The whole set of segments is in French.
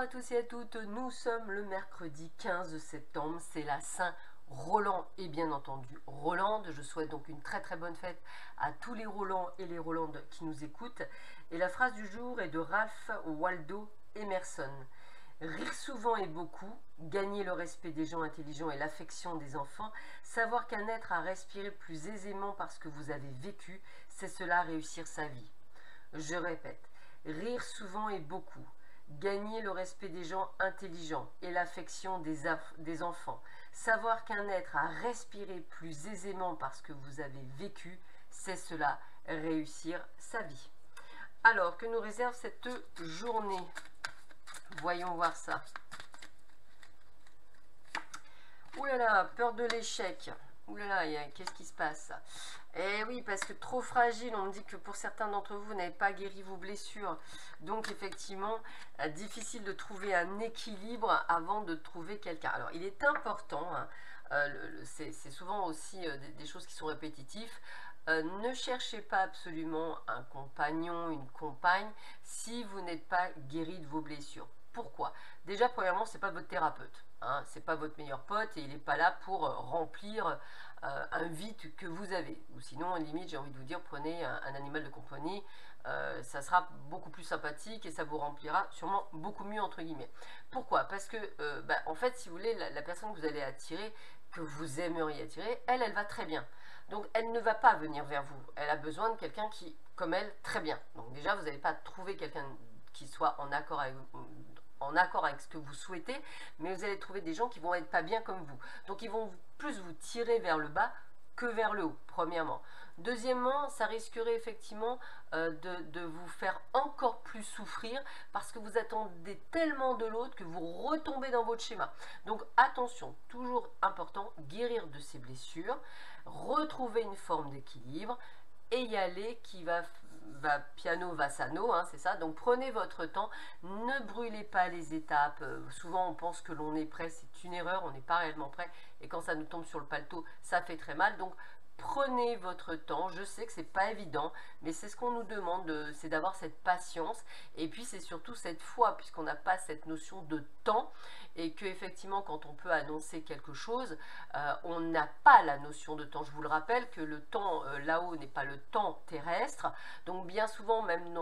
à tous et à toutes, nous sommes le mercredi 15 septembre, c'est la Saint-Roland et bien entendu Rolande. Je souhaite donc une très bonne fête à tous les Rolands et les Rolandes qui nous écoutent. Et la phrase du jour est de Ralph Waldo Emerson. Rire souvent et beaucoup, gagner le respect des gens intelligents et l'affection des enfants, savoir qu'un être a respiré plus aisément parce que vous avez vécu, c'est cela réussir sa vie. Je répète, rire souvent et beaucoup, gagner le respect des gens intelligents et l'affection des enfants, savoir qu'un être a respiré plus aisément parce que vous avez vécu, c'est cela réussir sa vie. Alors, que nous réserve cette journée? Voyons voir ça. Ouh là là, peur de l'échec. Ouh là là, qu'est-ce qui se passe? Eh oui, parce que trop fragile, on me dit que pour certains d'entre vous, vous n'avez pas guéri vos blessures. Donc effectivement, difficile de trouver un équilibre avant de trouver quelqu'un. Alors, il est important, hein, c'est souvent aussi des choses qui sont répétitives. Ne cherchez pas absolument un compagnon, une compagne, si vous n'êtes pas guéri de vos blessures. Pourquoi? Déjà, premièrement, ce n'est pas votre thérapeute. Hein, ce n'est pas votre meilleur pote et il n'est pas là pour remplir un vide que vous avez. Ou sinon, limite, j'ai envie de vous dire, prenez un animal de compagnie. Ça sera beaucoup plus sympathique et ça vous remplira sûrement beaucoup mieux, entre guillemets. Pourquoi? Parce que, en fait, si vous voulez, la personne que vous allez attirer, que vous aimeriez attirer, elle va très bien. Donc, elle ne va pas venir vers vous. Elle a besoin de quelqu'un qui, comme elle, très bien. Donc, déjà, vous n'allez pas trouver quelqu'un qui soit en accord avec ce que vous souhaitez, mais vous allez trouver des gens qui vont être pas bien comme vous. Donc, ils vont plus vous tirer vers le bas que vers le haut, premièrement. Deuxièmement, ça risquerait effectivement de vous faire encore plus souffrir parce que vous attendez tellement de l'autre que vous retombez dans votre schéma. Donc attention, toujours important, guérir de ces blessures, retrouver une forme d'équilibre et y aller qui va piano va sano, hein, c'est ça. Donc prenez votre temps, ne brûlez pas les étapes. Souvent on pense que l'on est prêt, c'est une erreur, on n'est pas réellement prêt et quand ça nous tombe sur le paletot, ça fait très mal. Donc prenez votre temps, je sais que c'est pas évident, mais c'est ce qu'on nous demande, c'est d'avoir cette patience et puis c'est surtout cette foi puisqu'on n'a pas cette notion de temps et que effectivement quand on peut annoncer quelque chose, on n'a pas la notion de temps. Je vous le rappelle que le temps là-haut n'est pas le temps terrestre, donc bien souvent même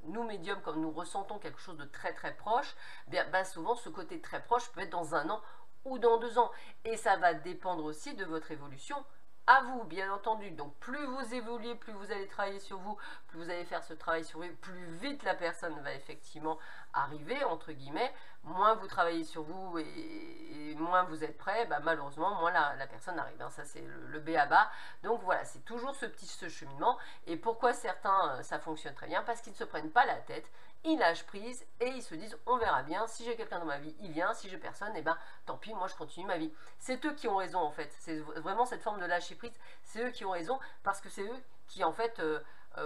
nous médiums, quand nous ressentons quelque chose de très proche, bien souvent ce côté très proche peut être dans 1 an ou dans 2 ans et ça va dépendre aussi de votre évolution à vous, bien entendu. Donc plus vous évoluez, plus vous allez travailler sur vous, plus vous allez faire ce travail sur vous, plus vite la personne va effectivement arriver, entre guillemets. Moins vous travaillez sur vous et moins vous êtes prêt, malheureusement, moins la personne arrive. Hein. Ça, c'est le B à bas. Donc voilà, c'est toujours ce cheminement. Et pourquoi certains, ça fonctionne très bien? Parce qu'ils ne se prennent pas la tête, ils lâchent prise et ils se disent on verra bien, si j'ai quelqu'un dans ma vie, il vient, si j'ai personne, et tant pis, moi je continue ma vie. C'est eux qui ont raison en fait, c'est vraiment cette forme de lâcher prise, c'est eux qui ont raison parce que c'est eux qui en fait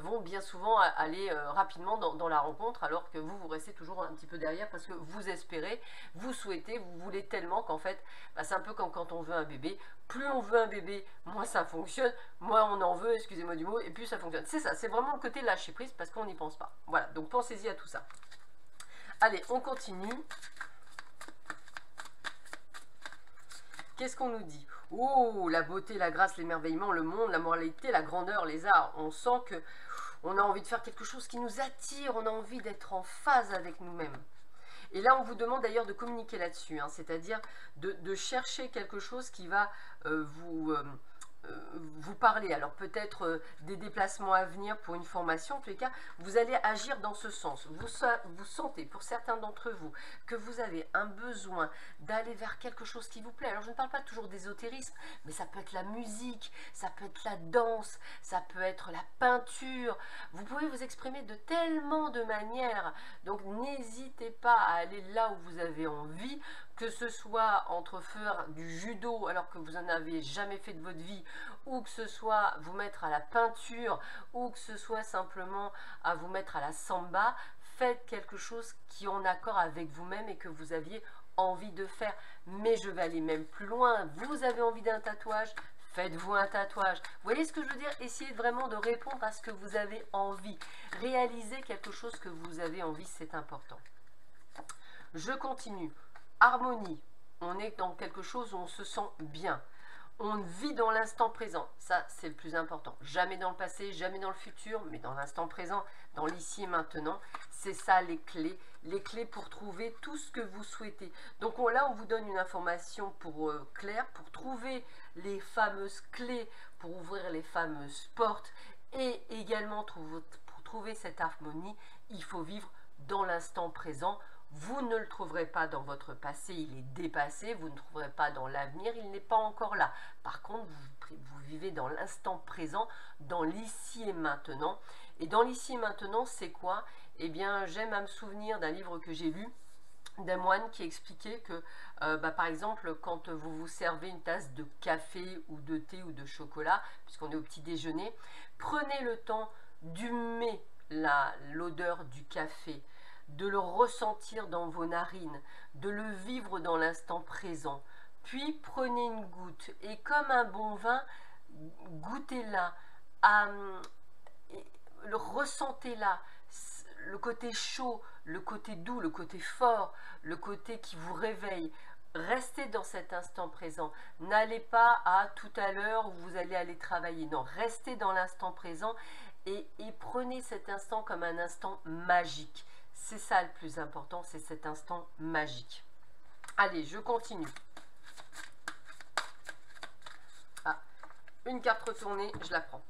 vont bien souvent aller rapidement dans la rencontre alors que vous restez toujours un petit peu derrière parce que vous espérez, vous souhaitez, vous voulez tellement qu'en fait c'est un peu comme quand on veut un bébé, plus on veut un bébé, moins ça fonctionne, moins on en veut, excusez-moi du mot, et plus ça fonctionne. C'est ça, c'est vraiment le côté lâcher prise parce qu'on n'y pense pas. Voilà, donc pensez-y à tout ça. Allez, on continue. Qu'est-ce qu'on nous dit? Oh, la beauté, la grâce, l'émerveillement, le monde, la moralité, la grandeur, les arts. On sent que on a envie de faire quelque chose qui nous attire, on a envie d'être en phase avec nous-mêmes. Et là, on vous demande d'ailleurs de communiquer là-dessus, hein, c'est-à-dire de chercher quelque chose qui va vous parler. Alors peut-être des déplacements à venir pour une formation, en tous les cas, vous allez agir dans ce sens. Vous sentez, pour certains d'entre vous, que vous avez un besoin d'aller vers quelque chose qui vous plaît. Alors je ne parle pas toujours d'ésotérisme, mais ça peut être la musique, ça peut être la danse, ça peut être la peinture. Vous pouvez vous exprimer de tellement de manières. Donc n'hésitez pas à aller là où vous avez envie, que ce soit entre faire du judo alors que vous n'en avez jamais fait de votre vie, ou que ce soit vous mettre à la peinture, ou que ce soit simplement à vous mettre à la samba, faites quelque chose qui est en accord avec vous-même et que vous aviez envie de faire. Mais je vais aller même plus loin, vous avez envie d'un tatouage, faites-vous un tatouage. Vous voyez ce que je veux dire? Essayez vraiment de répondre à ce que vous avez envie. Réalisez quelque chose que vous avez envie, c'est important. Je continue. Harmonie. On est dans quelque chose où on se sent bien. On vit dans l'instant présent. Ça, c'est le plus important. Jamais dans le passé, jamais dans le futur, mais dans l'instant présent, dans l'ici et maintenant. C'est ça les clés pour trouver tout ce que vous souhaitez. Donc là, on vous donne une information claire pour trouver les fameuses clés, pour ouvrir les fameuses portes et également pour trouver cette harmonie, il faut vivre dans l'instant présent. Vous ne le trouverez pas dans votre passé, il est dépassé. Vous ne trouverez pas dans l'avenir, il n'est pas encore là. Par contre, vous vivez dans l'instant présent, dans l'ici et maintenant. Et dans l'ici et maintenant, c'est quoi? Eh bien, j'aime à me souvenir d'un livre que j'ai lu, d'un moine qui expliquait que, par exemple, quand vous vous servez une tasse de café ou de thé ou de chocolat, puisqu'on est au petit déjeuner, prenez le temps d'humer l'odeur du café, de le ressentir dans vos narines, de le vivre dans l'instant présent. Puis prenez une goutte et comme un bon vin, goûtez-la, ressentez-la, le côté chaud, le côté doux, le côté fort, le côté qui vous réveille. Restez dans cet instant présent. N'allez pas à tout à l'heure où vous allez aller travailler. Non, restez dans l'instant présent et prenez cet instant comme un instant magique. C'est ça le plus important, c'est cet instant magique. Allez, je continue. Ah, une carte retournée, je la prends.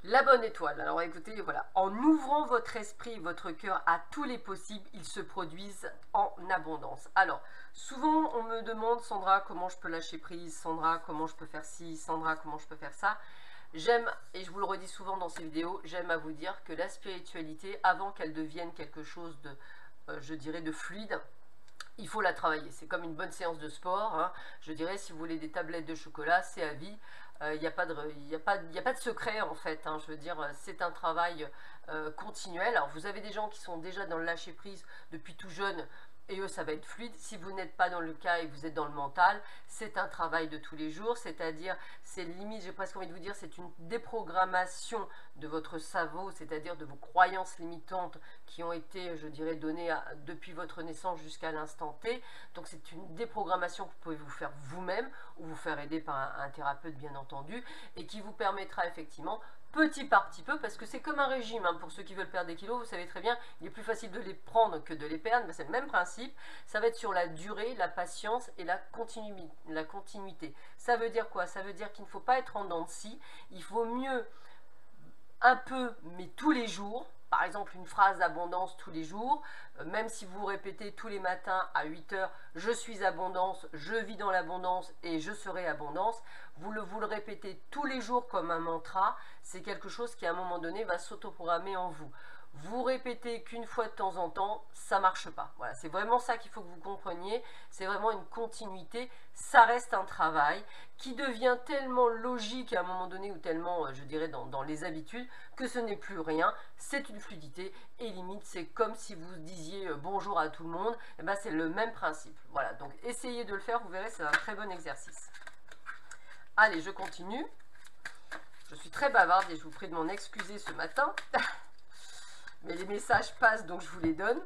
La bonne étoile. Alors écoutez, voilà. En ouvrant votre esprit et votre cœur à tous les possibles, ils se produisent en abondance. Alors, souvent on me demande, Sandra, comment je peux lâcher prise? Sandra, comment je peux faire ci? Sandra, comment je peux faire ça? J'aime, et je vous le redis souvent dans ces vidéos, j'aime à vous dire que la spiritualité, avant qu'elle devienne quelque chose de, je dirais, de fluide, il faut la travailler. C'est comme une bonne séance de sport, hein. Je dirais, si vous voulez des tablettes de chocolat, c'est à vie. Il n'y a pas de secret en fait, hein. Je veux dire, c'est un travail continuel. Alors vous avez des gens qui sont déjà dans le lâcher prise depuis tout jeune, et eux ça va être fluide. Si vous n'êtes pas dans le cas et que vous êtes dans le mental, c'est un travail de tous les jours, c'est-à-dire, c'est limite, j'ai presque envie de vous dire, c'est une déprogrammation de votre cerveau, c'est-à-dire de vos croyances limitantes qui ont été, je dirais, données depuis votre naissance jusqu'à l'instant T. Donc c'est une déprogrammation que vous pouvez vous faire vous-même ou vous faire aider par un thérapeute bien entendu, et qui vous permettra effectivement petit par petit peu, parce que c'est comme un régime, hein. Pour ceux qui veulent perdre des kilos, vous savez très bien, il est plus facile de les prendre que de les perdre, mais c'est le même principe. Ça va être sur la durée, la patience et la continuité. Ça veut dire quoi? Ça veut dire qu'il ne faut pas être en dents de scie, il faut mieux un peu, mais tous les jours. Par exemple, une phrase d'abondance tous les jours, même si vous répétez tous les matins à 8 h, je suis abondance, je vis dans l'abondance et je serai abondance, vous le répétez tous les jours comme un mantra, c'est quelque chose qui à un moment donné va s'autoprogrammer en vous. Vous répétez qu'une fois de temps en temps, ça ne marche pas. Voilà, c'est vraiment ça qu'il faut que vous compreniez. C'est vraiment une continuité. Ça reste un travail qui devient tellement logique à un moment donné, ou tellement, je dirais, dans les habitudes, que ce n'est plus rien. C'est une fluidité. Et limite, c'est comme si vous disiez bonjour à tout le monde. Et ben, c'est le même principe. Voilà, donc essayez de le faire. Vous verrez, c'est un très bon exercice. Allez, je continue. Je suis très bavarde et je vous prie de m'en excuser ce matin. Mais les messages passent, donc je vous les donne.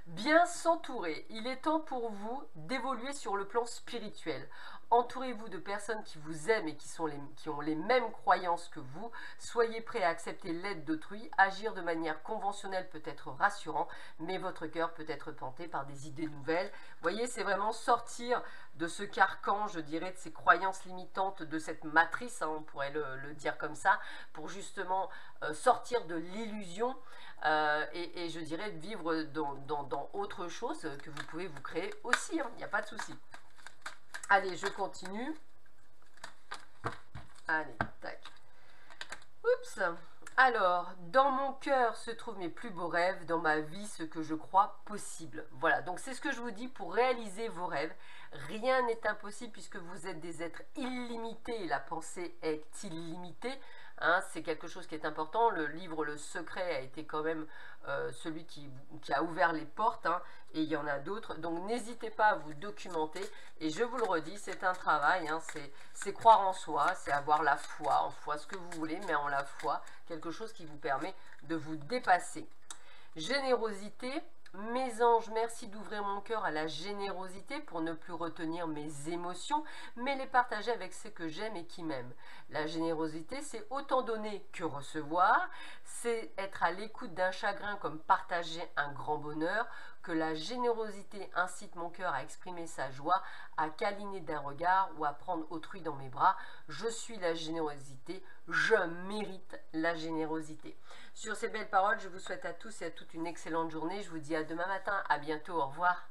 Bien s'entourer. Il est temps pour vous d'évoluer sur le plan spirituel. Entourez-vous de personnes qui vous aiment et qui ont les mêmes croyances que vous. Soyez prêts à accepter l'aide d'autrui. Agir de manière conventionnelle peut être rassurant, mais votre cœur peut être tenté par des idées nouvelles. Vous voyez, c'est vraiment sortir de ce carcan, je dirais, de ces croyances limitantes, de cette matrice, hein, on pourrait le dire comme ça, pour justement sortir de l'illusion et je dirais vivre dans autre chose que vous pouvez vous créer aussi, hein, il n'y a pas de souci. Allez, je continue. Allez, tac. Oups. Alors, dans mon cœur se trouvent mes plus beaux rêves, dans ma vie ce que je crois possible. Voilà, donc c'est ce que je vous dis pour réaliser vos rêves. Rien n'est impossible puisque vous êtes des êtres illimités et la pensée est illimitée. Hein, c'est quelque chose qui est important. Le livre Le Secret a été quand même celui qui a ouvert les portes, hein, et il y en a d'autres. Donc n'hésitez pas à vous documenter. Et je vous le redis, c'est un travail, hein, c'est croire en soi, c'est avoir la foi, en foi ce que vous voulez, mais en la foi, quelque chose qui vous permet de vous dépasser. Générosité, Mes anges, merci d'ouvrir mon cœur à la générosité pour ne plus retenir mes émotions, mais les partager avec ceux que j'aime et qui m'aiment. La générosité, c'est autant donner que recevoir, c'est être à l'écoute d'un chagrin comme partager un grand bonheur, que la générosité incite mon cœur à exprimer sa joie, à câliner d'un regard ou à prendre autrui dans mes bras. Je suis la générosité, je mérite la générosité. Sur ces belles paroles, je vous souhaite à tous et à toutes une excellente journée. Je vous dis à demain matin. À bientôt. Au revoir.